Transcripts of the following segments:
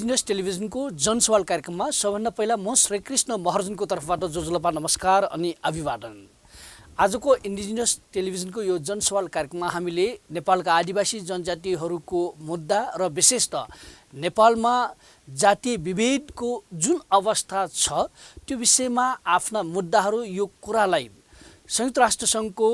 Indigenous टेलिभिजनको जनसवाल कार्यक्रममा सबभन्दा पहिला म श्रीकृष्ण महर्जनको तर्फबाट जोजुलपा नमस्कार अनि अभिवादन। आजको इन्डिजिनियस टेलिभिजनको यो जनसवाल कार्यक्रममा हामीले नेपालका आदिवासी जनजातिहरूको मुद्दा र विशेषतः नेपालमा जातीय विभेदको जुन अवस्था छ त्यो विषयमा आफ्ना मुद्दाहरू यो कुरालाई संयुक्त राष्ट्रसङ्घको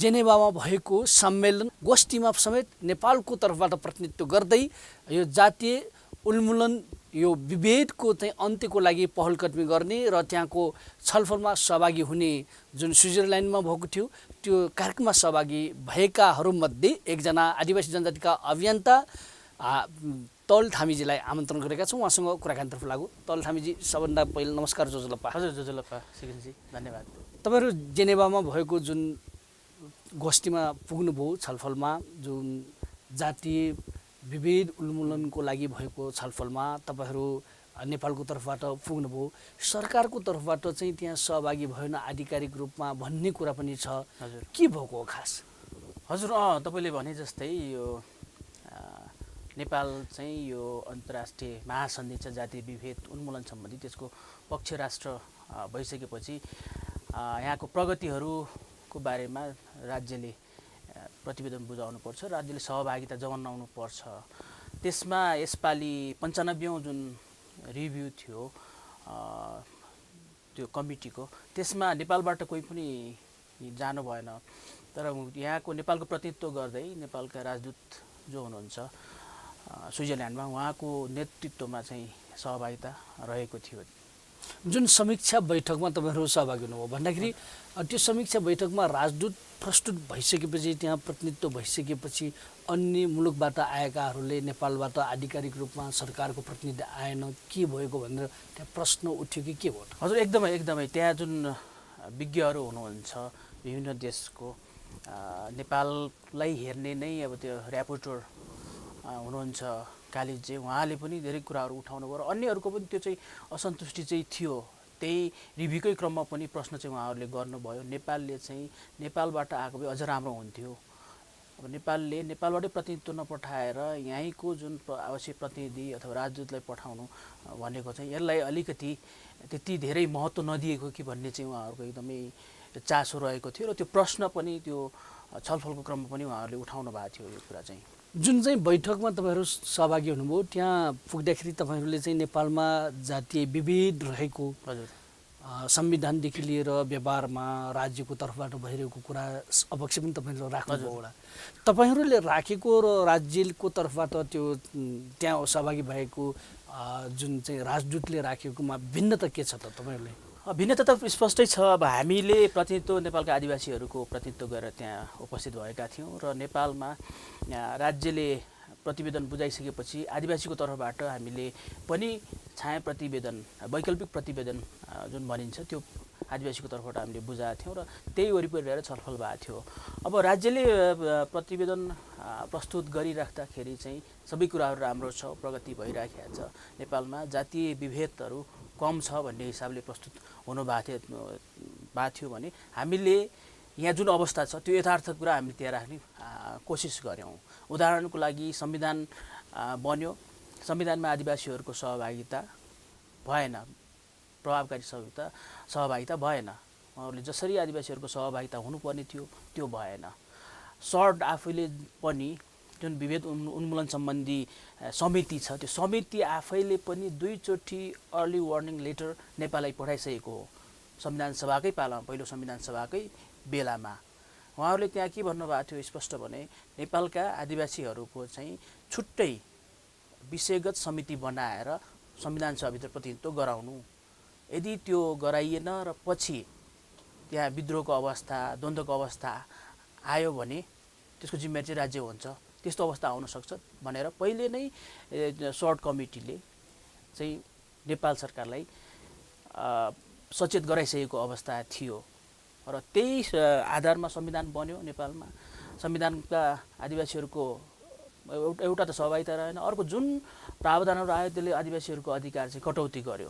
जेनेभामा भएको सम्मेलन गोष्ठीमा समेत नेपालको तर्फबाट प्रतिनिधित्व गर्दै यो जातीय उन्मूलन यो विभेदको चाहिँ अन्त्यको लागि पहलकदमी गर्ने र त्यहाँको छलफलमा सहभागी हुने जुन स्विजरल्यान्डमा भएको थियो त्यो कार्यक्रममा सहभागी भएकाहरूमध्ये एकजना आदिवासी जनजातिका अभियन्ता तौल थामीजीलाई आमन्त्रण गरेका छौँ। उहाँसँग कुराकानीतर्फ लागु। तौल थामीजी, सबभन्दा पहिला नमस्कार। जोजुलपा। हजुर जोजुलपा सिकिनजी, धन्यवाद। तपाईँहरू जेनेभामा भएको जुन गोष्ठीमा पुग्नुभयो, छलफलमा जुन जातीय विभेद उन्मूलनको लागि भएको छलफलमा तपाईँहरू नेपालको तर्फबाट पुग्नुभयो, सरकारको तर्फबाट चाहिँ त्यहाँ सहभागी भएन आधिकारिक रूपमा भन्ने कुरा पनि छ। हजुर, के भएको हो खास? हजुर तपाईँले भने जस्तै यो नेपाल चाहिँ यो अन्तर्राष्ट्रिय महासन्धि छ जातीय विभेद उन्मूलन सम्बन्धी, त्यसको पक्ष राष्ट्र भइसकेपछि यहाँको प्रगतिहरूको बारेमा राज्यले प्रतिवेदन बुझाउनु पर्छ, राज्यले सहभागिता जनाउनु पर्छ। त्यसमा यसपालि 95औं जुन रिभ्यू थियो त्यो कमिटीको, त्यसमा नेपालबाट कोही पनि जानु भएन। तर यहाँको नेपालको प्रतिनिधित्व गर्दै नेपालका राजदूत जो हुनुहुन्छ स्विजरल्यान्डमा, उहाँको नेतृत्वमा चाहिँ सहभागिता रहेको थियो। जुन समीक्षा बैठकमा तपाईँहरू सहभागी हुनुभयो भन्दाखेरि त्यो समीक्षा बैठकमा राजदूत प्रस्तुत भइसकेपछि, त्यहाँ प्रतिनिधित्व भइसकेपछि अन्य मुलुकबाट आएकाहरूले नेपालबाट आधिकारिक रूपमा सरकारको प्रतिनिधि आएन, के भएको भनेर त्यहाँ प्रश्न उठ्यो कि के भयो? हजुर, एकदमै त्यहाँ जुन विज्ञहरू हुनुहुन्छ विभिन्न देशको, नेपाललाई हेर्ने नै अब त्यो ऱ्यापोर्टर हुनुहुन्छ कालिजे, उहाँले पनि धेरै कुराहरू उठाउनु भयो र अन्यहरूको पनि त्यो चाहिँ असन्तुष्टि चाहिँ थियो। त्यही रिभ्यूकै क्रममा पनि प्रश्न चाहिँ उहाँहरूले गर्नुभयो। नेपालले चाहिँ नेपालबाट आएको भए अझ राम्रो हुन्थ्यो। अब नेपालले नेपालबाटै प्रतिनिधित्व नपठाएर यहीँको जुन आवश्यक प्रतिनिधि अथवा राजदूतलाई पठाउनु भनेको चाहिँ यसलाई अलिकति त्यति धेरै महत्त्व नदिएको कि भन्ने चाहिँ उहाँहरूको एकदमै चासो रहेको थियो र त्यो प्रश्न पनि त्यो छलफलको क्रममा पनि उहाँहरूले उठाउनु भएको थियो। यो कुरा चाहिँ जुन चाहिँ बैठकमा तपाईँहरू सहभागी हुनुभयो, त्यहाँ पुग्दाखेरि तपाईँहरूले चाहिँ नेपालमा जातीय विभेद रहेको, हजुर, संविधानदेखि लिएर व्यवहारमा राज्यको तर्फबाट भइरहेको कुरा अवश्य पनि तपाईँहरूले राख्नुभयो होला। तपाईँहरूले राखेको र राज्यको तर्फबाट त्यो त्यहाँ सहभागी भएको जुन चाहिँ राजदूतले राखेकोमा भिन्नता के छ त तपाईँहरूले? भिन्नता त स्पष्टै छ। अब हामीले प्रतिनिधित्व नेपालका आदिवासीहरूको प्रतिनिधित्व गरेर त्यहाँ उपस्थित भएका थियौँ र नेपालमा राज्यले प्रतिवेदन बुझाइसकेपछि आदिवासीको तर्फबाट हामीले पनि छाया प्रतिवेदन, वैकल्पिक प्रतिवेदन जुन भनिन्छ त्यो आदिवासीको तर्फबाट हामीले बुझाएको थियौँ र त्यही वरिपरि रहेर छलफल भएको थियो। अब राज्यले प्रतिवेदन प्रस्तुत गरिराख्दाखेरि चाहिँ सबै कुराहरू राम्रो छ, प्रगति भइराखेको छ, नेपालमा जातीय विभेदहरू कम छ भन्ने हिसाबले प्रस्तुत हुनुभएको थियो भने हामीले यहाँ जुन अवस्था छ त्यो यथार्थ कुरा हामीले त्यहाँ राख्ने कोसिस गऱ्यौँ। उदाहरणको लागि संविधान बन्यो, संविधानमा आदिवासीहरूको सहभागिता भएन, प्रभावकारी सहभागिता भएन। उहाँहरूले जसरी आदिवासीहरूको सहभागिता हुनुपर्ने थियो त्यो भएन। सर्ट आफैले पनि जुन विभेद उन्मूलन सम्बन्धी समिति छ त्यो समिति आफैले पनि 2 चोटि अर्ली वार्निङ लेटर नेपाललाई पठाइसकेको हो, संविधान सभाकै पालामा, पहिलो संविधान सभाकै बेलामा। उहाँहरूले त्यहाँ के भन्नुभएको थियो स्पष्ट भने नेपालका आदिवासीहरूको चाहिँ छुट्टै विषयगत समिति बनाएर संविधान सभाभित्र प्रतिनिधित्व गराउनु। यदि त्यो गराइएन र पछि त्यहाँ विद्रोहको अवस्था, द्वन्द्वको अवस्था आयो भने त्यसको जिम्मेवारी चाहिँ राज्य हुन्छ, त्यस्तो अवस्था आउन सक्छ भनेर पहिले नै सर्ट कमिटीले चाहिँ नेपाल सरकारलाई सचेत गराइसकेको अवस्था थियो र त्यही आधारमा संविधान बन्यो नेपालमा। संविधानका आदिवासीहरूको एउटा त सहभागिता रहेन, अर्को जुन प्रावधानहरू आयो त्यसले आदिवासीहरूको अधिकार चाहिँ कटौती गर्यो।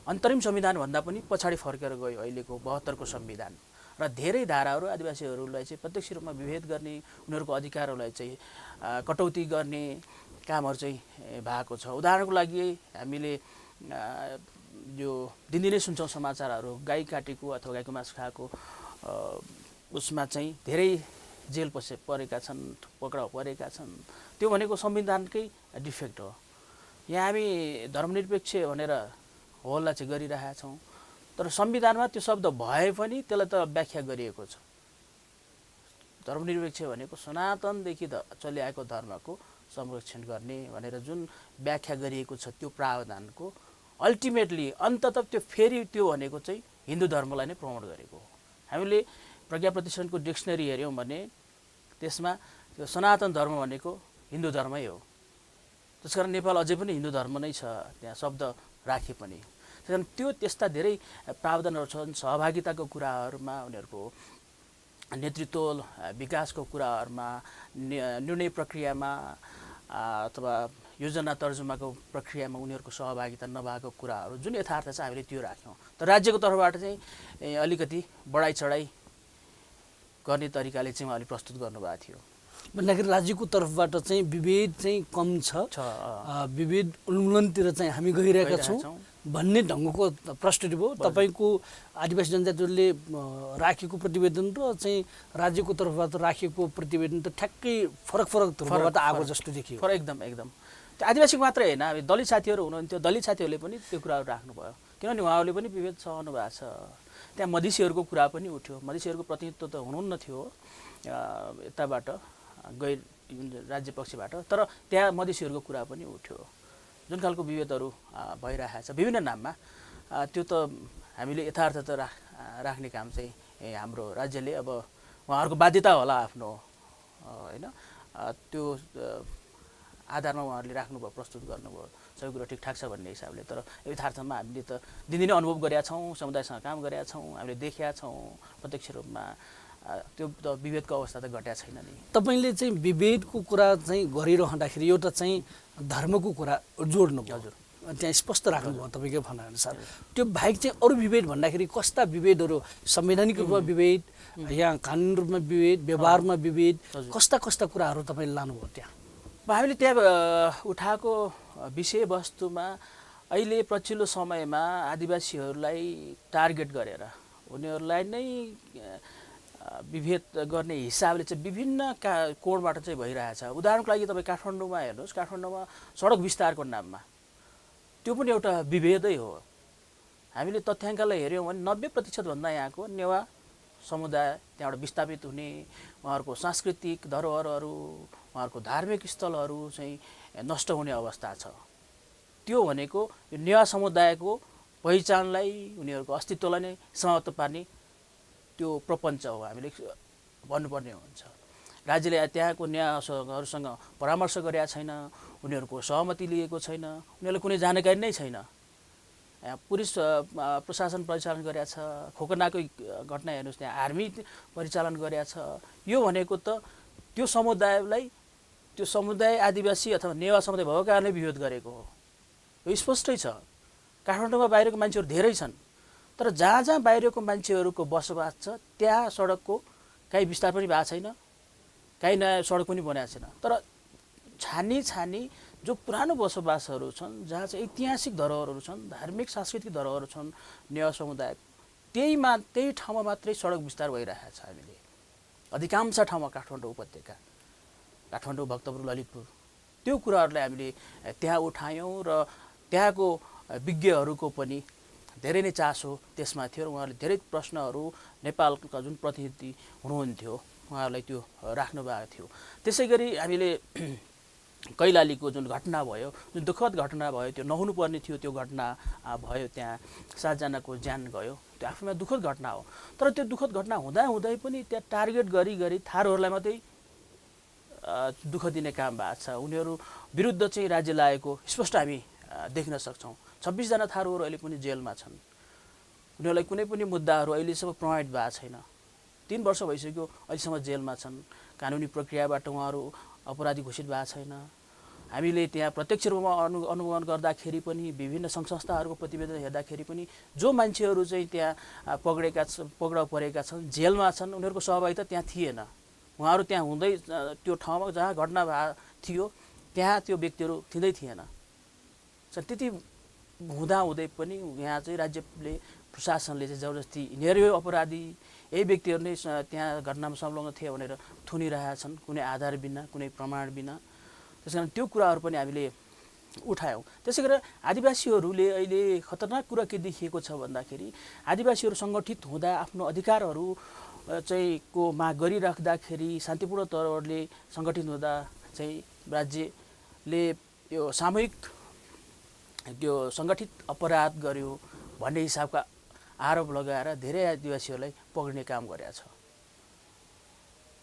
अन्तरिम संविधानभन्दा पनि पछाडि फर्केर गयो अहिलेको 72 को संविधान र धेरै धाराहरू आदिवासीहरूलाई चाहिँ प्रत्यक्ष रूपमा विभेद गर्ने, उनीहरूको अधिकारहरूलाई चाहिँ कटौती गर्ने, कामहरू चाहिँ भएको छ। उदाहरणको लागि हामीले यो दिनदिनै सुन्छौँ समाचारहरू, गाई काटेको अथवा गाईको मासु खाएको उसमा चाहिँ धेरै जेल परेका छन्, पक्राउ परेका छन्। त्यो भनेको संविधानकै डिफेक्ट हो। यहाँ हामी धर्मनिरपेक्ष भनेर हल्ला चाहिँ गरिरहेका छौँ, तर संविधानमा त्यो शब्द भए पनि त्यसलाई त व्याख्या गरिएको छ। धर्मनिरपेक्ष भनेको सनातनदेखि चलिआएको धर्मको संरक्षण गर्ने भनेर जुन व्याख्या गरिएको छ त्यो प्रावधानको अल्टिमेटली अन्ततः त्यो फेरि त्यो भनेको चाहिँ हिन्दू धर्मलाई नै प्रमोट गरेको हो। हामीले प्रज्ञा प्रतिष्ठानको डिक्सनरी हेऱ्यौँ भने त्यसमा त्यो सनातन धर्म भनेको हिन्दू धर्मै हो। त्यसकारण नेपाल अझै पनि हिन्दू धर्म नै छ त्यहाँ शब्द राखे पनि। त्यसकारण त्यस्ता धेरै प्रावधानहरू छन्। सहभागिताको कुराहरूमा, उनीहरूको नेतृत्व विकासको कुराहरूमा, निर्णय प्रक्रियामा अथवा योजना तर्जुमाको प्रक्रियामा उनीहरूको सहभागिता नभएको कुराहरू जुन यथार्थ छ हामीले त्यो राख्यौँ। तर राज्यको तर्फबाट चाहिँ अलिकति बढाइ चढाइ गर्ने तरिकाले चाहिँ उहाँले प्रस्तुत गर्नुभएको थियो। भन्दाखेरि राज्यको तर्फबाट चाहिँ विभेद चाहिँ कम छ, विभेद उन्मूलनतिर चाहिँ हामी गइरहेका छौँ भन्ने ढङ्गको प्रस्तुति भयो। तपाईँको आदिवासी जनजातिहरूले राखेको प्रतिवेदन र चाहिँ राज्यको तर्फबाट राखेको प्रतिवेदन त ठ्याक्कै फरक ध्रुवबाट आएको जस्तो देखियो। एकदम त्यो आदिवासीको मात्रै होइन, अब दलित साथीहरू हुनुहुन्थ्यो, दलित साथीहरूले पनि त्यो कुराहरू राख्नुभयो, किनभने उहाँहरूले पनि विभेद सहनु भएको छ। त्यहाँ मधेसीहरूको कुरा पनि उठ्यो। मधेसीहरूको प्रतिनिधित्व त हुनुहुन्न थियो यताबाट गैर राज्य पक्षबाट, तर त्यहाँ मधेसीहरूको कुरा पनि उठ्यो। जुन खालको विभेदहरू भइरहेको छ विभिन्न नाममा, त्यो त हामीले यथार्थ त राख्ने काम चाहिँ हाम्रो राज्यले अब उहाँहरूको बाध्यता होला आफ्नो, होइन, त्यो आधारमा उहाँहरूले राख्नुभयो, प्रस्तुत गर्नुभयो, सबै कुरो ठिकठाक छ भन्ने हिसाबले। तर यथार्थमा हामीले त दिनदिनै अनुभव गरेका छौँ, समुदायसँग काम गरेका छौँ, हामीले देखेका छौँ प्रत्यक्ष रूपमा। त्यो त विभेदको अवस्था त घटेको छैन नि। तपाईँले चाहिँ विभेदको कुरा चाहिँ गरिरहँदाखेरि एउटा चाहिँ धर्मको कुरा जोड्नुभयो। हजुर, त्यहाँ स्पष्ट राख्नुभयो तपाईँको भनाइअनुसार। त्यो बाहेक चाहिँ अरू विभेद भन्दाखेरि कस्ता विभेदहरू, संवैधानिक रूपमा विभेद, यहाँ कानुनी रूपमा विभेद, व्यवहारमा विभेद, कस्ता कुराहरू तपाईँले लानुभयो त्यहाँ? हामीले त्यहाँ उठाएको विषयवस्तुमा अहिले पछिल्लो समयमा आदिवासीहरूलाई टार्गेट गरेर उनीहरूलाई नै विभेद गर्ने हिसाबले चाहिँ विभिन्न कोणबाट चाहिँ भइरहेछ। उदाहरणको लागि तपाईँ काठमाडौँमा हेर्नुहोस्, काठमाडौँमा सडक विस्तारको नाममा त्यो पनि एउटा विभेदै हो। हामीले तथ्याङ्कलाई हेऱ्यौँ भने 90% भन्दा यहाँको नेवा समुदाय त्यहाँबाट विस्थापित हुने, उहाँहरूको सांस्कृतिक धरोहरहरू, उहाँहरूको धार्मिक स्थलहरू चाहिँ नष्ट हुने अवस्था छ। त्यो भनेको यो नेवा समुदायको पहिचानलाई, उनीहरूको अस्तित्वलाई नै समाप्त पार्ने त्यो प्रपञ्च हो, हामीले भन्नुपर्ने हुन्छ। राज्यले त्यहाँको नेवाहरूसँग परामर्श गरेका छैन, उनीहरूको सहमति लिएको छैन, उनीहरूलाई कुनै जानकारी नै छैन। पुलिस प्रशासन परिचालन गरेका छ, खोकनाकै घटना हेर्नुहोस्, त्यहाँ आर्मी परिचालन गरेका छ। यो भनेको त त्यो समुदायलाई, त्यो समुदाय आदिवासी अथवा नेवा समुदाय भएको कारणले विरोध गरेको हो। यो स्पष्टै छ। काठमाडौँमा बाहिरको मान्छेहरू धेरै छन्, तर जहाँ बाहिरको मान्छेहरूको बसोबास छ त्यहाँ सडकको काहीँ विस्तार पनि भएको छैन, काहीँ नयाँ सडक पनि बनाएको छैन। तर छानी जो पुरानो बसोबासहरू छन्, जहाँ चाहिँ ऐतिहासिक धरोहरहरू छन्, धार्मिक सांस्कृतिक धरोहरहरू छन् नेवा समुदाय, त्यही ठाउँमा मात्रै सडक विस्तार भइरहेको छ। हामीले अधिकांश ठाउँमा काठमाडौँ उपत्यका, काठमाडौँ, भक्तपुर, ललितपुर, त्यो कुराहरूलाई हामीले त्यहाँ उठायौँ र त्यहाँको विज्ञहरूको पनि धेरै नै चासो त्यसमा थियो र उहाँहरूले धेरै प्रश्नहरू नेपालका जुन प्रतिनिधि हुनुहुन्थ्यो उहाँहरूलाई त्यो राख्नु भएको थियो। त्यसै गरी हामीले कैलालीको जुन घटना भयो, जुन दुःखद घटना भयो, त्यो नहुनुपर्ने थियो त्यो घटना भयो, त्यहाँ 7 जनाको ज्यान गयो, त्यो आफैमा दुःखद घटना हो। तर त्यो दुःखद घटना हुँदै पनि त्यहाँ टार्गेट गरी थारूहरूलाई मात्रै दुःख दिने काम भएको छ। उनीहरू विरुद्ध चाहिँ राज्य लागेको स्पष्ट हामी देख्न सक्छौँ। 26 जना थारूहरू अहिले पनि जेलमा छन्। उनीहरूलाई कुनै पनि मुद्दाहरू अहिलेसम्म प्रमाणित भएको छैन। 3 वर्ष भइसक्यो अहिलेसम्म जेलमा छन्। कानुनी प्रक्रियाबाट उहाँहरू अपराधी घोषित भएको छैन। हामीले त्यहाँ प्रत्यक्ष रूपमा अनुगमन गर्दाखेरि पनि, विभिन्न सङ्घ संस्थाहरूको प्रतिवेदन हेर्दाखेरि पनि जो मान्छेहरू चाहिँ त्यहाँ पक्राउ परेका छन्, जेलमा छन्, उनीहरूको सहभागिता त्यहाँ थिएन। उहाँहरू त्यहाँ हुँदै त्यो ठाउँमा जहाँ घटना भएको थियो त्यहाँ त्यो व्यक्तिहरू थिँदै थिएन। त्यति हुँदाहुँदै पनि यहाँ चाहिँ राज्यले प्रशासनले चाहिँ जबरजस्ती यिनीहरू अपराधी यही व्यक्तिहरू नै त्यहाँ घटनामा संलग्न थिए भनेर थुनिरहेछन् कुनै आधार बिना, कुनै प्रमाण बिना। त्यस कारण त्यो कुराहरू पनि हामीले उठायौँ। त्यसै गरेर आदिवासीहरूले अहिले खतरनाक कुरा के देखिएको छ भन्दाखेरि आदिवासीहरू सङ्गठित हुँदा आफ्नो अधिकारहरू चाहिँ को माग गरिराख्दाखेरि शान्तिपूर्ण तवरले सङ्गठित हुँदा चाहिँ राज्यले यो सामूहिक त्यो सङ्गठित अपराध गर्यो भन्ने हिसाबका आरोप लगाएर धेरै आदिवासीहरूलाई पक्रिने काम गरेको छ।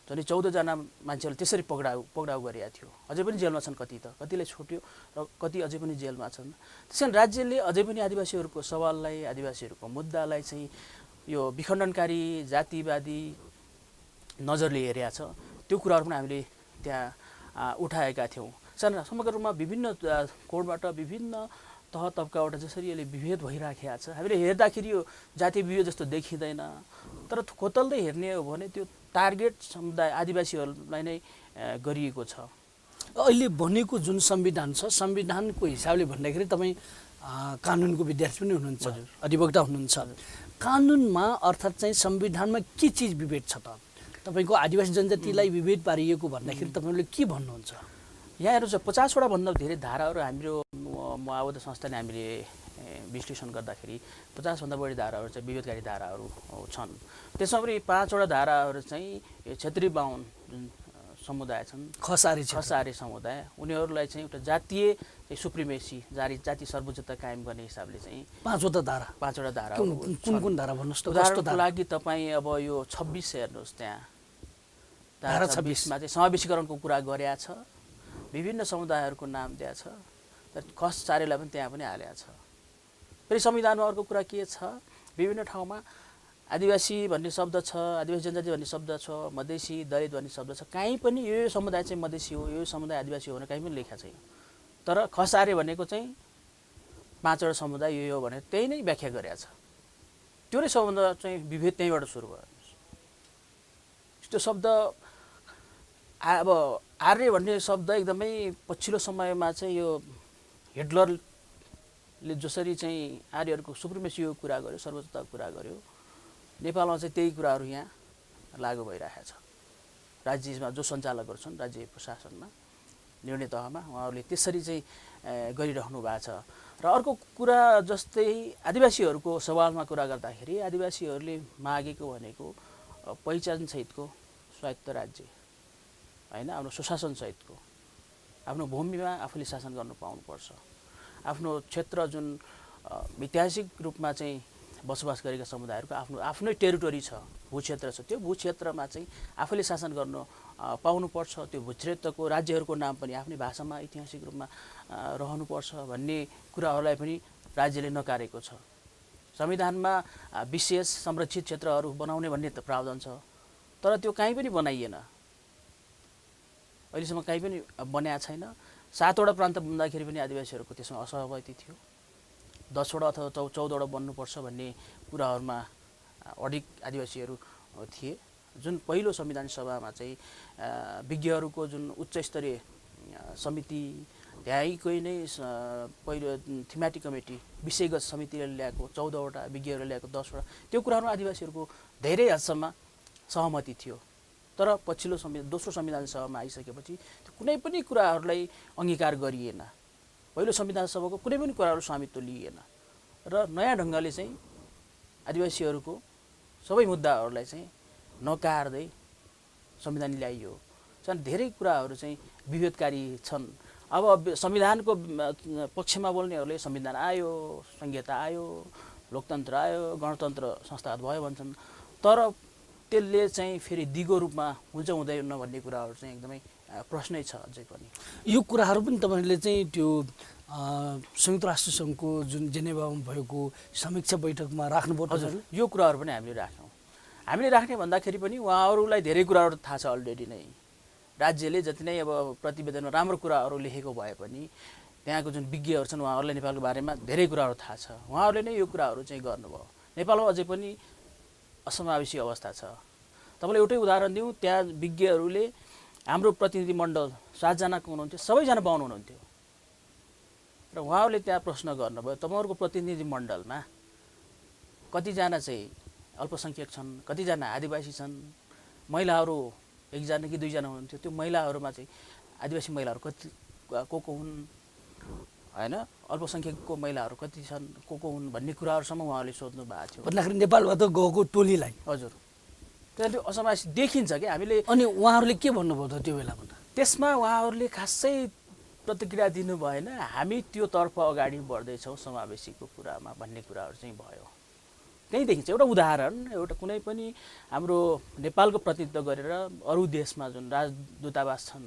झन् 14 जना मान्छेहरूले त्यसरी पक्राउ गरेका थियो। अझै पनि जेलमा छन्, कतिलाई छुट्यो र कति अझै पनि जेलमा छन्। त्यसैले राज्यले अझै पनि आदिवासीहरूको सवाललाई, आदिवासीहरूको मुद्दालाई चाहिँ यो विखण्डनकारी जातिवादी नजरले हेरेका छ। त्यो कुराहरू पनि हामीले त्यहाँ उठाएका थियौँ। समग्र रूपमा विभिन्न कोणबाट, विभिन्न तह तब्काबाट जसरी यसले विभेद भइराखेको छ, हामीले हेर्दाखेरि यो जाति विभेद जस्तो देखिँदैन। तर खोतल्दै हेर्ने हो भने त्यो टार्गेट समुदाय आदिवासीहरूलाई नै गरिएको छ। अहिले बनेको जुन संविधान छ, संविधानको हिसाबले भन्दाखेरि तपाईँ कानुनको विद्यार्थी पनि हुनुहुन्छ, अधिवक्ता हुनुहुन्छ। कानुनमा अर्थात् चाहिँ संविधानमा के चिज विभेद छ त? तपाईँको आदिवासी जनजातिलाई विभेद पारिएको भन्दाखेरि तपाईँले के भन्नुहुन्छ? यहाँ हेर्नुहोस्, 50 वटा भन्दा धेरै धाराहरू हाम्रो माओवाद संस्थाले हामीले विश्लेषण गर्दाखेरि 50 भन्दा बढी धाराहरू चाहिँ विभेदकारी धाराहरू छन्। त्यसमा पनि 5 वटा धाराहरू चाहिँ क्षेत्रीय बाहुन जुन समुदाय छन्, खसारी समुदाय, उनीहरूलाई चाहिँ एउटा जातीय सुप्रिमेसी, जाति सर्वोच्चता कायम गर्ने हिसाबले चाहिँ 5 वटा धारा कुन धारा भन्नुहोस् त? उदाहरणको लागि तपाईँ अब यो 26 हेर्नुहोस्, त्यहाँ धारा 26मा चाहिँ समावेशीकरणको कुरा गरेका छ, विभिन्न समुदायहरूको नाम दिएको छ, तर खसारीलाई पनि त्यहाँ पनि हालेको छ। फेरि संविधानमा अर्को कुरा के छ, विभिन्न ठाउँमा आदिवासी भन्ने शब्द छ, आदिवासी जनजाति भन्ने शब्द छ, मधेसी दलित भन्ने शब्द छ। कहीँ पनि यो समुदाय चाहिँ मधेसी हो, यो समुदाय आदिवासी हो भनेर कहीँ पनि लेखेको छैन। तर खसारी भनेको चाहिँ 5 वटा समुदाय यो हो भनेर त्यही नै व्याख्या गरेको छ। त्यो नै सबभन्दा चाहिँ विभेद त्यहीँबाट सुरु भयो। त्यो शब्द अब आर्य भन्ने शब्द एकदमै पछिल्लो समयमा चाहिँ यो हिटलरले जसरी चाहिँ आर्यहरूको सुप्रिमेसीको कुरा गर्यो, सर्वोच्चताको कुरा गर्यो, नेपालमा चाहिँ त्यही कुराहरू यहाँ लागू भइरहेको छ। राज्यमा जो सञ्चालकहरू छन्, राज्य प्रशासनमा, निर्णय तहमा, उहाँहरूले त्यसरी चाहिँ गरिराख्नु भएको छ। र अर्को कुरा जस्तै आदिवासीहरूको सवालमा कुरा गर्दाखेरि आदिवासीहरूले मागेको भनेको पहिचानसहितको स्वायत्त राज्य होइन, आफ्नो सुशासनसहितको, आफ्नो भूमिमा आफूले शासन गर्नु पाउनुपर्छ, आफ्नो क्षेत्र जुन ऐतिहासिक रूपमा चाहिँ बसोबास गरेका समुदायहरूको आफ्नै टेरिटोरी छ, भूक्षेत्र छ, त्यो भूक्षेत्रमा चाहिँ आफूले शासन गर्न पाउनुपर्छ। त्यो भूक्षेत्रको राज्यहरूको नाम पनि आफ्नै भाषामा ऐतिहासिक रूपमा रहनुपर्छ भन्ने कुराहरूलाई पनि राज्यले नकारेको छ। संविधानमा विशेष संरक्षित क्षेत्रहरू बनाउने भन्ने त प्रावधान छ, तर त्यो कहीँ पनि बनाइएन, अहिलेसम्म कहीँ पनि बनाएको छैन। 7 वटा प्रान्त बन्दाखेरि पनि आदिवासीहरूको त्यसमा असहमति थियो। 10 वटा अथवा 14 वटा बन्नुपर्छ भन्ने कुराहरूमा अडिग आदिवासीहरू थिए। जुन पहिलो संविधान सभामा चाहिँ विज्ञहरूको जुन उच्च स्तरीय समिति, त्यहीँकै नै पहिलो थिमेटिक कमिटी, विषयगत समितिले ल्याएको 14 वटा, विज्ञहरूले ल्याएको 10 वटा, त्यो कुराहरूमा आदिवासीहरूको धेरै हदसम्म सहमति थियो। तर पछिल्लो दोस्रो संविधान सभामा आइसकेपछि त्यो कुनै पनि कुराहरूलाई अङ्गीकार गरिएन। पहिलो संविधान सभाको कुनै पनि कुराहरू स्वामित्व लिइएन र नयाँ ढङ्गले चाहिँ आदिवासीहरूको सबै मुद्दाहरूलाई चाहिँ नकार्दै संविधान ल्याइयो। चाहिँ धेरै कुराहरू चाहिँ विभेदकारी छन्। अब संविधानको पक्षमा बोल्नेहरूले संविधान आयो, संहिता आयो, लोकतन्त्र आयो, गणतन्त्र संस्थागत भयो भन्छन्, तर त्यसले चाहिँ फेरि दिगो रूपमा हुन्छ हुँदैन भन्ने कुराहरू चाहिँ एकदमै प्रश्नै छ अझै पनि। यो कुराहरू पनि तपाईँहरूले चाहिँ त्यो संयुक्त राष्ट्रसङ्घको जुन जेनेभामा भएको समीक्षा बैठकमा राख्नुपर्छ? हजुर, यो कुराहरू पनि हामीले राख्यौँ। हामीले राख्ने भन्दाखेरि पनि उहाँहरूलाई धेरै कुराहरू थाहा छ अलरेडी नै। राज्यले जति नै अब प्रतिवेदनमा राम्रो कुराहरू लेखेको भए पनि त्यहाँको जुन विज्ञहरू छन् उहाँहरूलाई नेपालको बारेमा धेरै कुराहरू थाहा छ। उहाँहरूले नै यो कुराहरू चाहिँ गर्नुभयो। नेपालमा अझै पनि असमावेशी अवस्था छ। तपाईँलाई एउटै उदाहरण दिउँ, त्यहाँ विज्ञहरूले हाम्रो प्रतिनिधि मण्डल 7 जनाको हुनुहुन्थ्यो, सबैजना बाहुन हुनुहुन्थ्यो र उहाँहरूले त्यहाँ प्रश्न गर्नुभयो तपाईँहरूको प्रतिनिधि मण्डलमा कतिजना चाहिँ अल्पसङ्ख्यक छन्, कतिजना आदिवासी छन्, महिलाहरू 1 जना कि 2 जना हुनुहुन्थ्यो, त्यो महिलाहरूमा चाहिँ आदिवासी महिलाहरू कति को हुन् हैन, अल्पसङ्ख्यकको महिलाहरू कति छन्, को हुन् भन्ने कुराहरूसम्म उहाँहरूले सोध्नु भएको थियो। भन्दाखेरि नेपालबाट गएको टोलीलाई हजुर त्यहाँ त्यो असमावेश देखिन्छ कि हामीले। अनि उहाँहरूले के भन्नुभयो त त्यो बेलामा त? त्यसमा उहाँहरूले खासै प्रतिक्रिया दिनु भएन, हामी त्योतर्फ अगाडि बढ्दैछौँ समावेशीको कुरामा भन्ने कुराहरू चाहिँ भयो। त्यही देखिन्छ एउटा उदाहरण, एउटा कुनै पनि हाम्रो नेपालको प्रतिनिधित्व गरेर अरू देशमा जुन राजदूतावास छन्,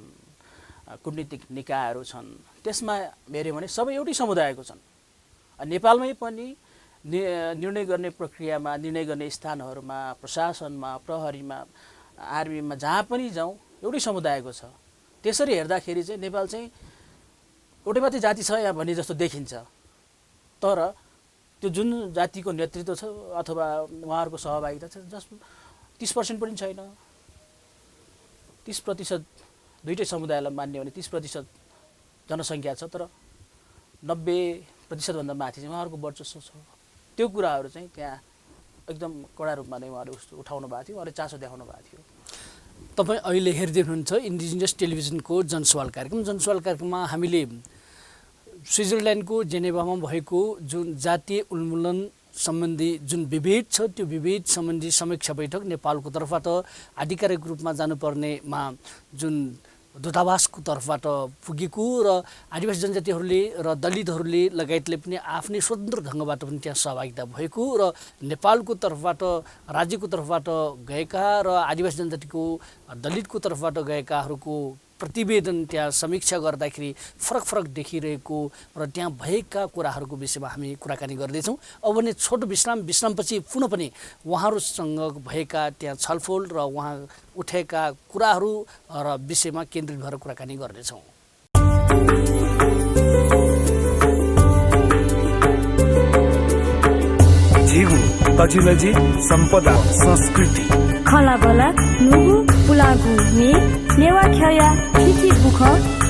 कूटनीतिक निकायहरू छन्, त्यसमा हेऱ्यो भने सबै एउटै समुदायको छन्। नेपालमै पनि निर्णय गर्ने प्रक्रियामा, निर्णय गर्ने स्थानहरूमा, प्रशासनमा, प्रहरीमा, आर्मीमा, जहाँ पनि जाउँ एउटै समुदायको छ। त्यसरी हेर्दाखेरि चाहिँ नेपाल चाहिँ एउटै मात्रै जाति छ यहाँ भन्ने जस्तो देखिन्छ, तर त्यो जुन जातिको नेतृत्व छ अथवा उहाँहरूको सहभागिता छ जसमा 30% पनि छैन। 30% दुईटै समुदायलाई मान्यो भने 30% जनसङ्ख्या छ, तर 90% भन्दा माथि चाहिँ उहाँहरूको वर्चस्व छ। त्यो कुराहरू चाहिँ त्यहाँ एकदम कडा रूपमा नै उहाँले उठाउनु भएको थियो, उहाँले चासो देखाउनु भएको थियो। तपाईँ अहिले हेर्दै हुनुहुन्छ इन्डिजिनियस टेलिभिजनको जनसवाल कार्यक्रम। जनसवाल कार्यक्रममा हामीले स्विजरल्यान्डको जेनेभामा भएको जुन जातीय उन्मूलन सम्बन्धी जुन विभेद छ त्यो विभेद सम्बन्धी समीक्षा बैठक नेपालको तर्फबाट आधिकारिक रूपमा जानुपर्नेमा जुन दूतावासको तर्फबाट पुगेको र आदिवासी जनजातिहरूले र दलितहरूले लगायतले पनि आफ्नै स्वतन्त्र ढङ्गबाट पनि त्यहाँ सहभागिता भएको र नेपालको तर्फबाट राज्यको तर्फबाट गएका र आदिवासी जनजातिको दलितको तर्फबाट गएकाहरूको प्रतिवेदन त्यहाँ समीक्षा गर्दाखेरि फरक देखिरहेको र त्यहाँ भएका कुराहरूको विषयमा हामी कुराकानी गर्दैछौँ। अब भने छोटो विश्रामपछि पुनः पनि उहाँहरूसँग भएका त्यहाँ छलफल र उहाँ उठेका कुराहरू र विषयमा केन्द्रित भएर कुराकानी गर्नेछौँ। जीवु तजिलजी सम्पदा संस्कृति खलाबला नुगु पुलागु मे नेवा ख्या खिची बुख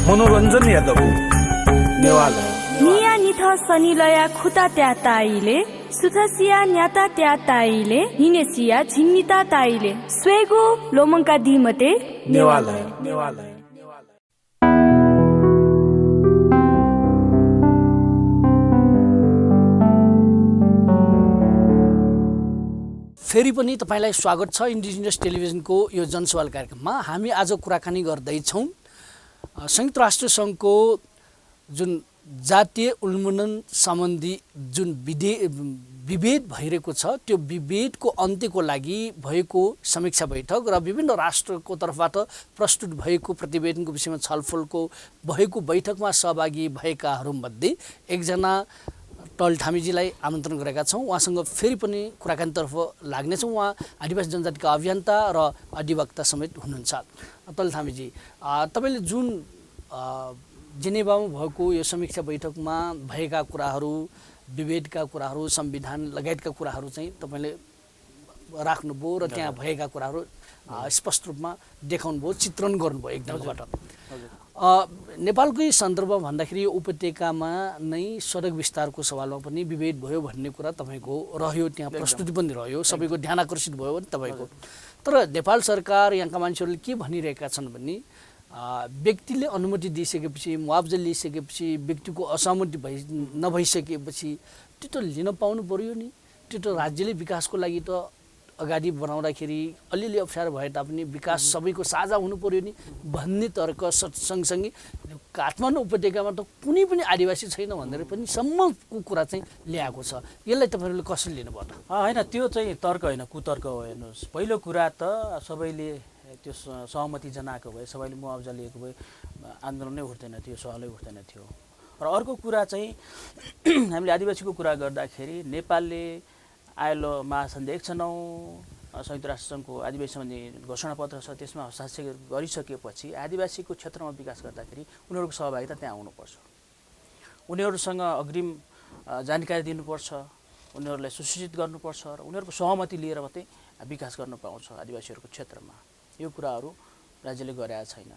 मनोरञ्जन यादव नेवाल निया निथ सनिलया खुता त्या ताइले सुथसिया न्याता त्या ताइले निनेसिया झिन्निता ताइले स्वेगु लोमङ्का दिमते नेवाल फेरि पनि तपाईलाई स्वागत छ इन्डिजिनियस टेलिभिजनको यो जनसवाल कार्यक्रममा। हामी आज कुराकानी गर्दैछौँ संयुक्त राष्ट्र सङ्घको जुन जातीय उन्मूलन सम्बन्धी जुन विभेद भइरहेको छ त्यो विभेदको अन्त्यको लागि भएको समीक्षा बैठक र विभिन्न राष्ट्रको तर्फबाट प्रस्तुत भएको प्रतिवेदनको विषयमा छलफलको भएको बैठकमा सहभागी भएकाहरूमध्ये एकजना टलठामीजीलाई आमन्त्रण गरेका छौँ। उहाँसँग फेरि पनि कुराकानीतर्फ लाग्नेछौँ। उहाँ आदिवासी जनजातिका अभियन्ता र अधिवक्ता समेत हुनुहुन्छ। टलठामीजी, तपाईँले जुन जेनेभामा भएको यो समीक्षा बैठकमा भएका कुराहरू, विभेदका कुराहरू, संविधान लगायतका कुराहरू चाहिँ तपाईँले राख्नुभयो र त्यहाँ भएका कुराहरू स्पष्ट रूपमा देखाउनुभयो, चित्रण गर्नुभयो एक ढङ्गबाट। नेपालकै सन्दर्भमा भन्दाखेरि यो उपत्यकामा नै सडक विस्तारको सवालमा पनि विभेद भयो भन्ने कुरा तपाईँको रह्यो, त्यहाँ प्रस्तुति पनि रह्यो, सबैको ध्यान आकर्षित भयो नि तपाईँको। तर नेपाल सरकार यहाँका मान्छेहरूले के भनिरहेका छन् भने व्यक्तिले अनुमति दिइसकेपछि, मुआवजा लिइसकेपछि, व्यक्तिको असहमति नभइसकेपछि त्यो त लिन पाउनु पर्यो नि। त्यो त राज्यले विकासको लागि त अगाडि बनाउँदाखेरि अलिअलि अप्ठ्यारो भए तापनि विकास सबैको साझा हुनु पर्यो नि भन्ने तर्क सँगसँगै काठमाडौँ उपत्यकामा त कुनै पनि आदिवासी छैन भनेर पनि सम्मको कुरा चाहिँ ल्याएको छ। यसलाई तपाईँहरूले कसरी लिनुभयो त? होइन, त्यो चाहिँ तर्क होइन, कुतर्क हो। हेर्नुहोस्, पहिलो कुरा त सबैले त्यो सहमति जनाएको भए, सबैले मुआवजा लिएको भए आन्दोलन नै उठ्दैन थियो, सवालै उठ्दैन थियो। र अर्को कुरा चाहिँ हामीले आदिवासीको कुरा गर्दाखेरि नेपालले आइएलओ महासन्धि 109 संयुक्त राष्ट्र सङ्घको आदिवासी सम्बन्धी घोषणापत्र छ, त्यसमा हस्ताक्षर गरिसकेपछि आदिवासीको क्षेत्रमा विकास गर्दाखेरि उनीहरूको सहभागिता त्यहाँ आउनुपर्छ। उनीहरूसँग अग्रिम जानकारी दिनुपर्छ, उनीहरूलाई सुसूचित गर्नुपर्छ र उनीहरूको सहमति लिएर मात्रै विकास गर्न पाउँछ आदिवासीहरूको क्षेत्रमा। यो कुराहरू राज्यले गरेका छैन।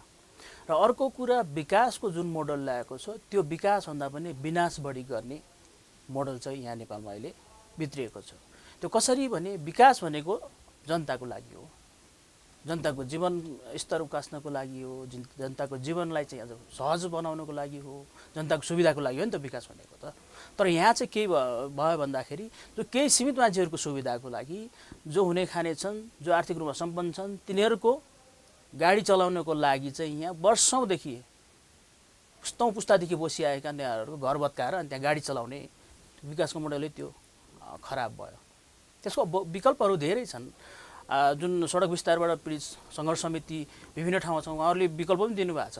र अर्को कुरा विकासको जुन मोडल ल्याएको छ त्यो विकासभन्दा पनि विनाश बढी गर्ने मोडल चाहिँ यहाँ नेपालमा अहिले भित्रिएको छ। त्यो कसरी भने विकास भनेको जनताको लागि हो, जनताको जीवन स्तर उकास्नको लागि हो, जनताको जीवनलाई चाहिँ अझ सहज बनाउनको लागि हो, जनताको सुविधाको लागि हो नि त विकास भनेको त। तर यहाँ चाहिँ के भयो भन्दाखेरि जो केही सीमित मान्छेहरूको सुविधाको लागि जो हुने खाने छन्, जो आर्थिक रूपमा सम्पन्न छन्, तिनीहरूको गाडी चलाउनको लागि चाहिँ यहाँ वर्षौँदेखि पुस्तौँ पुस्तादेखि बसिआएका नेताहरूको घर भत्काएर अनि त्यहाँ गाडी चलाउने विकासको मोडलै त्यो खराब भयो। त्यसको विकल्पहरू धेरै छन्। जुन सडक विस्तारबाट पीडित सङ्घर्ष समिति विभिन्न ठाउँमा छ, उहाँहरूले विकल्प पनि दिनुभएको छ।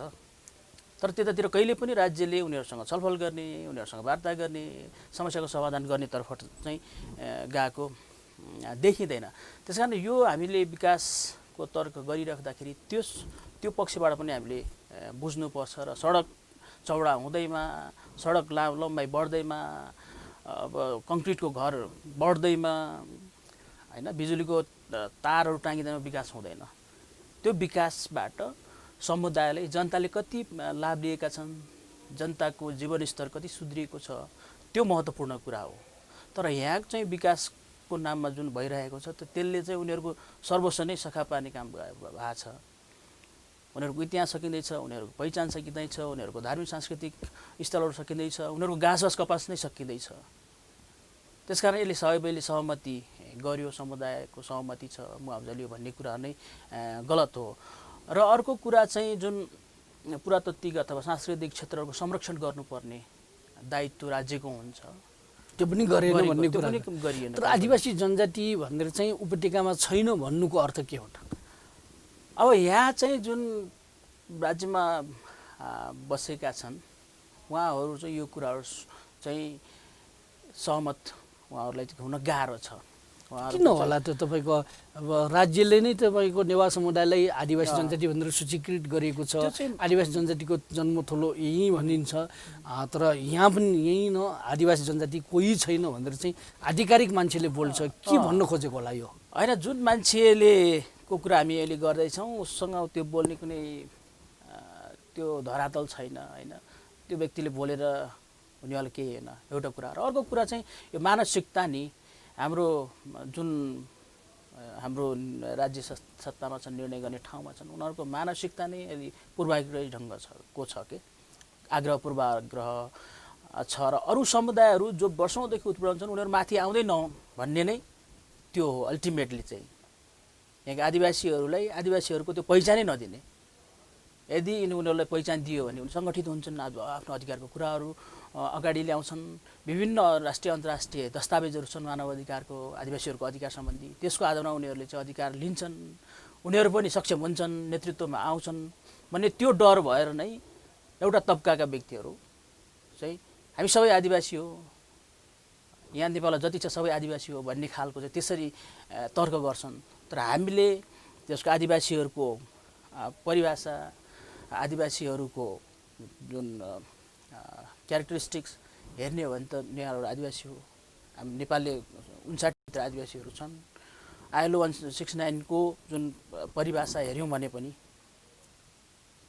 तर त्यतातिर कहिले पनि राज्यले उनीहरूसँग छलफल गर्ने, उनीहरूसँग वार्ता गर्ने, समस्याको समाधान गर्नेतर्फ चाहिँ गएको देखिँदैन। त्यस कारण यो हामीले विकासको तर्क गरिराख्दाखेरि त्यो पक्षबाट पनि हामीले बुझ्नुपर्छ। र सडक चौडा हुँदैमा, सडक लम्बाइ बढ्दैमा, अब कङ्क्रिटको घर बढ्दैमा, होइन, बिजुलीको तारहरू टाँगिँदैमा विकास हुँदैन। त्यो विकासबाट समुदायले, जनताले कति लाभ लिएका छन्, जनताको जीवनस्तर कति सुध्रिएको छ, त्यो महत्त्वपूर्ण कुरा हो। तर यहाँ चाहिँ विकासको नाममा जुन भइरहेको छ त्यसले चाहिँ उनीहरूको सर्वस्व नै सखा पार्ने काम भएको छ। उनीहरूको इतिहास सकिँदैछ, उनीहरूको पहिचान सकिँदैछ, उनीहरूको धार्मिक सांस्कृतिक स्थलहरू सकिँदैछ, उनीहरूको घाँस कपास नै सकिँदैछ। त्यसकारण यसले सबैले सहमति गर्यो, समुदायको सहमति छ, मुआवजा लियो भन्ने कुरा नै गलत हो। र अर्को कुरा चाहिँ जुन पुरातात्विक अथवा सांस्कृतिक क्षेत्रहरूको संरक्षण गर्नुपर्ने दायित्व राज्यको हुन्छ, त्यो पनि गरेन भन्ने कुरा गरिएन। तर आदिवासी जनजाति भनेर चाहिँ उपत्यकामा छैन भन्नुको अर्थ के हो त? अब यहाँ चाहिँ जुन राज्यमा बसेका छन् उहाँहरू चाहिँ यो कुराहरू चाहिँ सहमत उहाँहरूलाई हुन गाह्रो छ। किन होला त? तपाईँको अब राज्यले नै तपाईँको नेवार समुदायलाई आदिवासी जनजाति भनेर सूचीकृत गरेको छ। आदिवासी जनजातिको जन्मथलो यहीँ भनिन्छ। तर यहाँ पनि यहीँ न आदिवासी जनजाति कोही छैन भनेर चाहिँ आधिकारिक मान्छेले बोल्छ। के भन्न खोजेको होला यो? होइन, जुन मान्छेले को कुरा हामी अहिले गर्दैछौँ उसँग त्यो बोल्ने कुनै त्यो धरातल छैन, होइन। त्यो व्यक्तिले बोलेर हुनेवाला केही होइन, एउटा कुरा। र अर्को कुरा चाहिँ यो मानसिकता नि हाम्रो जुन हाम्रो राज्य सत्तामा छन्, निर्णय गर्ने ठाउँमा छन्, उनीहरूको मानसिकता नै अलि पूर्वाग्रही ढङ्ग छ के आग्रह पूर्वाग्रह छ। र अरू समुदायहरू जो वर्षौँदेखि उत्पीडन छन् उनीहरू माथि आउँदै नहुन् भन्ने नै त्यो हो अल्टिमेटली चाहिँ। यहाँका आदिवासीहरूलाई आदिवासीहरूको त्यो पहिचानै नदिने। यदि उनीहरूलाई पहिचान दियो भने उनी सङ्गठित हुन्छन्, आफ्नो अधिकारको कुराहरू अगाडि ल्याउँछन्। विभिन्न राष्ट्रिय अन्तर्राष्ट्रिय दस्तावेजहरू छन् मानव अधिकारको, आदिवासीहरूको अधिकार सम्बन्धी, त्यसको आधारमा उनीहरूले चाहिँ अधिकार लिन्छन्। उनीहरू पनि सक्षम हुन्छन्, नेतृत्वमा आउँछन् भन्ने त्यो डर भएर नै एउटा तबकाका व्यक्तिहरू चाहिँ हामी सबै आदिवासी हो, यहाँ नेपालमा जति छ सबै आदिवासी हो भन्ने खालको चाहिँ त्यसरी तर्क गर्छन्। तर हामीले त्यसको आदिवासीहरूको परिभाषा, आदिवासीहरूको जुन क्यारेक्टरिस्टिक्स हेर्ने हो भने त नेवारहरू आदिवासी हो। हामी नेपालले 59 आदिवासीहरू छन्। ILO 169 को जुन परिभाषा हेऱ्यौँ भने पनि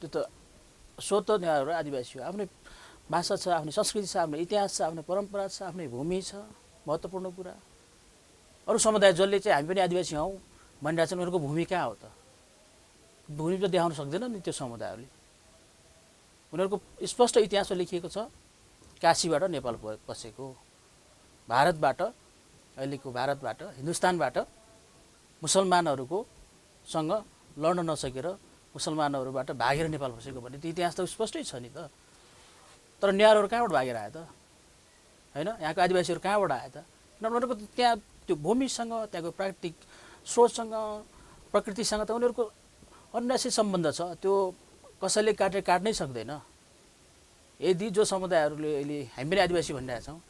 त्यो त स्वतः नेवारहरू आदिवासी हो। आफ्नै भाषा छ, आफ्नै संस्कृति छ, आफ्नो इतिहास छ, आफ्नो परम्परा छ, आफ्नै भूमि छ। महत्त्वपूर्ण कुरा। अरू समुदाय जसले चाहिँ हामी पनि आदिवासी हौँ भनिरहेछन् उनीहरूको भूमि कहाँ हो त? भूमि त देखाउन सक्दैन नि त्यो समुदायहरूले। उनीहरूको स्पष्ट इतिहासमा लेखिएको छ काशीबाट नेपाल पसेको, भारतबाट, अहिलेको भारतबाट, हिन्दुस्तानबाट मुसलमानहरूको सँग लड्न नसकेर मुसलमानहरूबाट भागेर नेपाल पसेको भन्ने त्यो इतिहास त स्पष्टै छ नि त। तर नेवारहरू कहाँबाट भागेर आए त? होइन, यहाँको आदिवासीहरू कहाँबाट आए त? उनीहरूको त्यहाँ त्यो भूमिसँग, त्यहाँको प्राकृतिक स्रोतसँग, प्रकृतिसँग त उनीहरूको अन्यासी सम्बन्ध छ। त्यो कसैले काट्नै सक्दैन। यदि जो समुदायहरूले अहिले हामी पनि आदिवासी भनिरहेका छौँ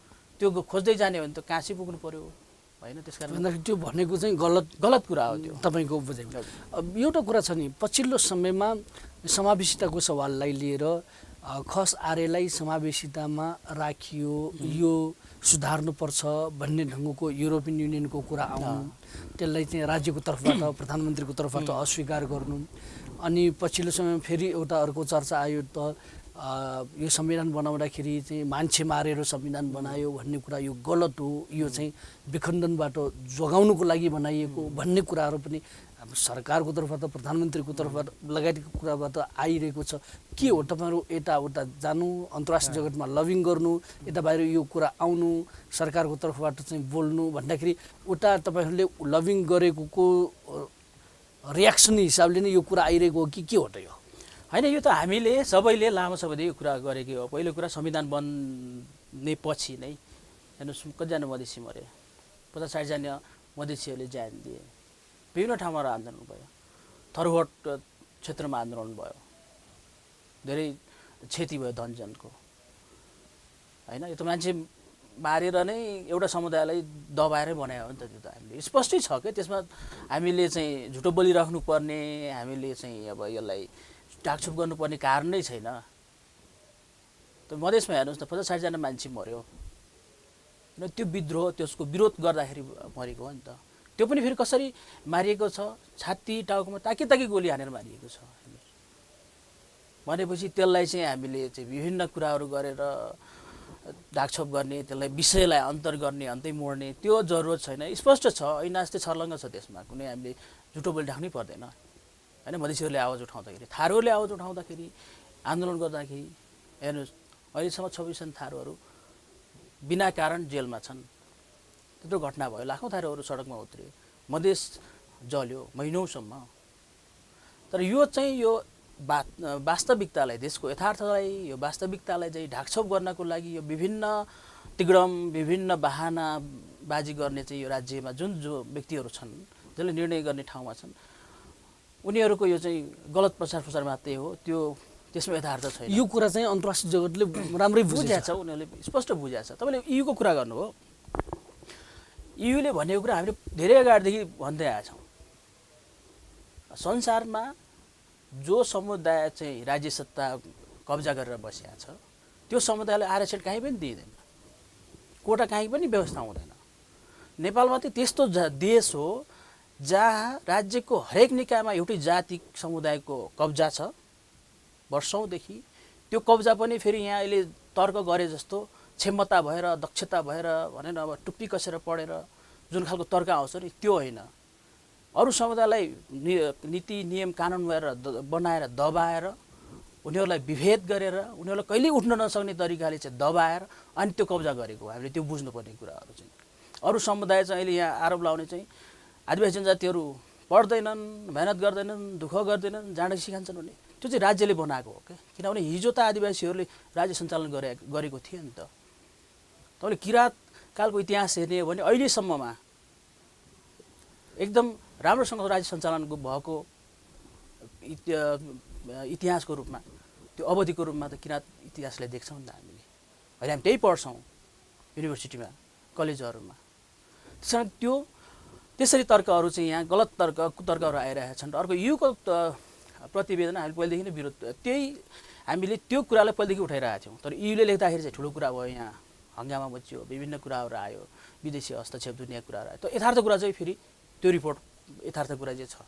त्यो खोज्दै जाने भने त काशी पुग्नु पर्यो, होइन? त्यसकारण भन्दाखेरि त्यो भनेको चाहिँ गलत कुरा हो त्यो तपाईँको बुझाइमा। एउटा कुरा छ नि, पछिल्लो समयमा समावेशिताको सवाललाई लिएर खस आर्यलाई समावेशितामा राखियो, यो सुधार्नुपर्छ भन्ने ढङ्गको युरोपियन युनियनको कुरा आउनु, त्यसलाई चाहिँ राज्यको तर्फबाट, प्रधानमन्त्रीको तर्फबाट अस्वीकार गर्नु, अनि पछिल्लो समयमा फेरि एउटा अर्को चर्चा आयो त यो संविधान बनाउँदाखेरि चाहिँ मान्छे मारेर संविधान बनायो भन्ने कुरा यो गलत हो, यो चाहिँ विखण्डनबाट जोगाउनुको लागि बनाइएको भन्ने कुराहरू पनि सरकारको तर्फबाट प्रधानमन्त्रीको तर्फबाट लगायतको कुराबाट आइरहेको छ। के हो तपाईँहरू यताउता जानु, अन्तर्राष्ट्रिय जगतमा लबिङ गर्नु, यता बाहिर यो कुरा आउनु, सरकारको तर्फबाट चाहिँ बोल्नु भन्दाखेरि उता तपाईँहरूले लबिङ गरेको रियाक्सन हिसाबले नै यो कुरा आइरहेको हो कि के हो त यो? होइन, यो त हामीले सबैले लामो समयदेखि यो कुरा गरेकै हो। पहिलो कुरा संविधान बन्ने पछि नै हेर्नुहोस् कतिजना मधेसी मरे, 50-60 जना मधेसीहरूले ज्यान दिए, विभिन्न ठाउँमा आन्दोलन भयो, थरुहट क्षेत्रमा आन्दोलन भयो, धेरै क्षति भयो धनजनको। होइन, यो त मान्छे मारेर नै एउटा समुदायलाई दबाएरै बनायो हो नि त। त्यो त हामीले स्पष्टै छ कि त्यसमा हामीले चाहिँ झुटो बोलिराख्नुपर्ने, हामीले चाहिँ अब यसलाई टाकछुप गर्नुपर्ने कारण नै छैन। त मधेसमा हेर्नुहोस् न 50-60 जना मान्छे मऱ्यो, त्यो विद्रोह त्यसको विरोध गर्दाखेरि मरेको हो नि त। त्यो पनि फेरि कसरी मारिएको छ, छाती टाउकोमा ताकी गोली हानेर मारिएको छ भनेपछि त्यसलाई चाहिँ हामीले चाहिँ विभिन्न कुराहरू गरेर ढाकछोप गर्ने, त्यसलाई विषयलाई अन्तर गर्ने, अन्तै मोड्ने त्यो जरुरत छैन। स्पष्ट छ, ऐना जस्तै छर्लङ्ग छ त्यसमा, कुनै हामीले झुटो बोली राख्नै पर्दैन। होइन, मधेसीहरूले आवाज उठाउँदाखेरि, थारूहरूले आवाज उठाउँदाखेरि, आन्दोलन गर्दाखेरि हेर्नुहोस् अहिलेसम्म 26 जना थारूहरू बिना कारण जेलमा छन्। त्यत्रो घटना भयो, लाखौँ थारूहरू सडकमा उत्रे, मधेस जल्यो महिनौसम्म। तर यो चाहिँ यो वास्तविकतालाई, देशको यथार्थलाई, यो वास्तविकतालाई चाहिँ ढाकछोप गर्नको लागि यो विभिन्न तिग्रम, विभिन्न बहानाबाजी गर्ने चाहिँ यो राज्यमा जो व्यक्तिहरू छन्, जसले निर्णय गर्ने ठाउँमा छन्, उनीहरूको यो चाहिँ गलत प्रचार मात्रै हो। त्यसमा यथार्थ छैन। यो कुरा चाहिँ अन्तर्राष्ट्रिय जगतले राम्रै बुझेको छ, उनीहरूले स्पष्ट बुझेको छ। तपाईँले इयुको कुरा गर्नुभयो, इयुले भनेको कुरा हामीले धेरै अगाडिदेखि भन्दै आएका छौँ। संसारमा जो समुदाय चाहिँ राज्य सत्ता कब्जा गरेर बसेको छ, त्यो समुदायलाई आरक्षण कहीँ पनि दिइँदैन, कोटा कहीँ पनि व्यवस्था हुँदैन। नेपालमा चाहिँ त्यस्तो देश हो जहाँ राज्यको हरेक निकायमा एउटै जाति समुदायको कब्जा छ वर्षौँदेखि। त्यो कब्जा पनि फेरि यहाँ अहिले तर्क गरे जस्तो क्षमता भएर, दक्षता भएर भनेर अब टुप्पी कसेर पढेर जुन खालको तर्क आउँछ नि, त्यो होइन। अरू समुदायलाई नीति नियम कानुन बनाएर दबाएर, उनीहरूलाई विभेद गरेर, उनीहरूलाई कहिल्यै उठ्न नसक्ने तरिकाले चाहिँ दबाएर अनि त्यो कब्जा गरेको हामीले त्यो बुझ्नुपर्ने कुराहरू चाहिँ। अरू समुदाय चाहिँ अहिले यहाँ आरोप लाउने चाहिँ आदिवासी जनजातिहरू पढ्दैनन्, मेहनत गर्दैनन्, दुःख गर्दैनन्, जाँड सिकान्छन् भने त्यो चाहिँ राज्यले बनाएको हो क्या। किनभने हिजो त आदिवासीहरूले राज्य सञ्चालन गरेको थियो नि त। तपाईँले किराँत कालको इतिहास हेर्ने हो भने अहिलेसम्ममा एकदम राम्रोसँग राज्य सञ्चालन भएको इतिहासको रूपमा, त्यो अवधिको रूपमा त किराँत इतिहासलाई देख्छौँ नि त हामीले। अहिले हामी त्यही पढ्छौँ युनिभर्सिटीमा, कलेजहरूमा। त्यसरी तर्कहरू चाहिँ यहाँ गलत कुतर्कहरू आइरहेका छन्। अर्को युको प्रतिवेदन हामीले पहिलेदेखि नै विरोध, हामीले त्यो कुरालाई पहिलेदेखि उठाइरहेका थियौँ। तर युले लेख्दाखेरि चाहिँ ठुलो कुरा भयो, यहाँ हङ्गामा मच्चियो, विभिन्न कुराहरू आयो, विदेशी हस्तक्षेप दुनियाँ कुराहरू आयो। त्यो यथार्थ कुरा चाहिँ फेरि त्यो रिपोर्ट यथार्थ कुरा चाहिँ छ।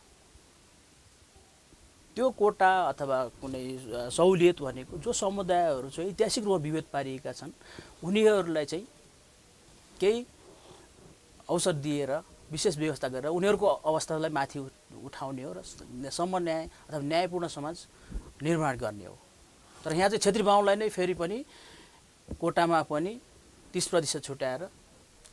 त्यो कोटा अथवा कुनै सहुलियत भनेको जो समुदायहरू चाहिँ ऐतिहासिक रूपमा विभेद पारिएका छन्, उनीहरूलाई चाहिँ केही अवसर दिएर, विशेष व्यवस्था गरेर उनीहरूको अवस्थालाई माथि उठाउने हो र समन्याय अथवा न्यायपूर्ण समाज निर्माण गर्ने हो। तर यहाँ चाहिँ क्षेत्री बाहुनलाई नै फेरि पनि कोटामा पनि 30% छुट्याएर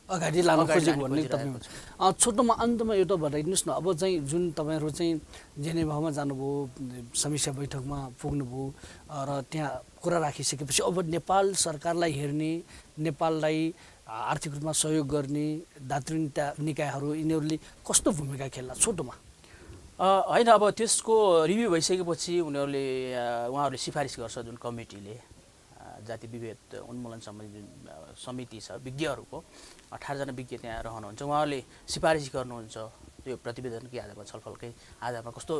अगाडि लानु खोजेको भन्ने तपाईँ छोटोमा अन्तमा एउटा बताइदिनुहोस् न। अब चाहिँ जुन तपाईँहरू चाहिँ जेनेभामा जानुभयो, समीक्षा बैठकमा पुग्नुभयो र त्यहाँ कुरा राखिसकेपछि अब नेपाल सरकारलाई हेर्ने, नेपाललाई आर्थिक रूपमा सहयोग गर्ने दातृ निकायहरू यिनीहरूले कस्तो भूमिका खेल्ला छोटोमा? होइन, अब त्यसको रिभ्यू भइसकेपछि उहाँहरूले सिफारिस गर्छ, जुन कमिटीले जाति विभेद उन्मूलन सम्बन्धी जुन समिति छ विज्ञहरूको, 18 जना विज्ञ त्यहाँ रहनुहुन्छ, उहाँहरूले सिफारिस गर्नुहुन्छ। त्यो प्रतिवेदनकै आधारमा, छलफलकै आधारमा कस्तो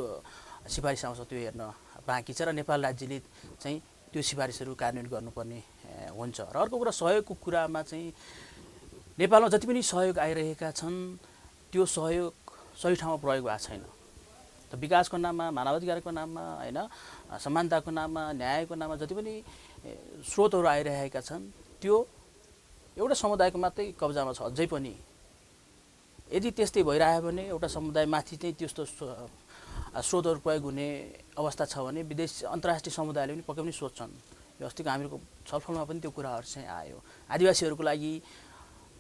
सिफारिस आउँछ त्यो हेर्न बाँकी छ र नेपाल राज्यले चाहिँ त्यो सिफारिसहरू कार्यान्वयन गर्नुपर्ने हुन्छ। र अर्को कुरा सहयोगको कुरामा चाहिँ नेपालमा जति पनि सहयोग आइरहेका छन् त्यो सहयोग सही ठाउँमा प्रयोग भएको छैन। त विकासको नाममा, मानवाधिकारको नाममा, होइन, समानताको नाममा, न्यायको नाममा जति पनि स्रोतहरू आइरहेका छन् त्यो एउटा समुदायको मात्रै कब्जामा छ अझै पनि। यदि त्यस्तै भइरह्यो भने एउटा समुदायमाथि चाहिँ त्यस्तो स्रोतहरू प्रयोग हुने अवस्था छ भने अन्तर्राष्ट्रिय समुदायले पनि पक्कै पनि सोध्छन्। यो अस्तिको हामीहरूको छलफलमा पनि त्यो कुराहरू चाहिँ आयो। आदिवासीहरूको लागि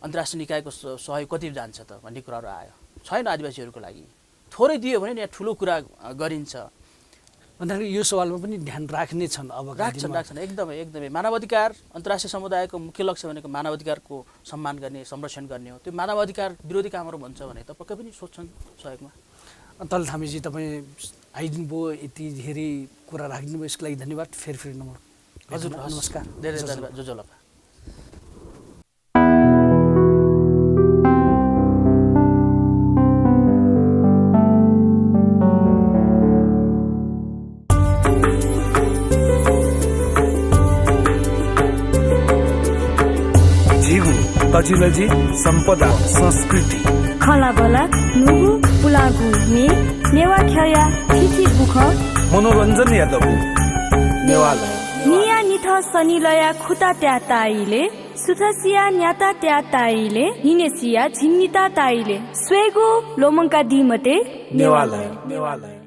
अन्तर्राष्ट्रिय निकायको सहयोग कति जान्छ त भन्ने कुराहरू आयो। छैन आदिवासीहरूको लागि। थोरै दियो भने यहाँ ठुलो कुरा गरिन्छ भन्दाखेरि यो सवालमा पनि ध्यान राख्ने छन् अब राख्छन् एकदमै। मानवाधिकार अन्तर्राष्ट्रिय समुदायको मुख्य लक्ष्य भनेको मानवाधिकारको सम्मान गर्ने, संरक्षण गर्ने हो। त्यो मानवाधिकार विरोधी कामहरू भन्छ भने त पक्कै पनि सोध्छन् सहयोगमा। तल थामीजी तपाईँ आइदिनु भयो, यति धेरै कुरा राखिदिनु भयो, यसको लागि धन्यवाद। फेरि नम्बर हजुर नमस्कार। धेरै धन्यवाद जोजोलपा। तजिलजी सम्पदा संस्कृति खलाबला नुगु पुलागु मे नेवा खया थिथि बुख मनोरञ्जन यादव नेवाला निया निथ सनिलया खुता त्या ताइले सुथसिया न्याता त्या ताइले हिनेसिया झिन्निता ताइले स्वेगो लोमङ्का दिमते नेवाला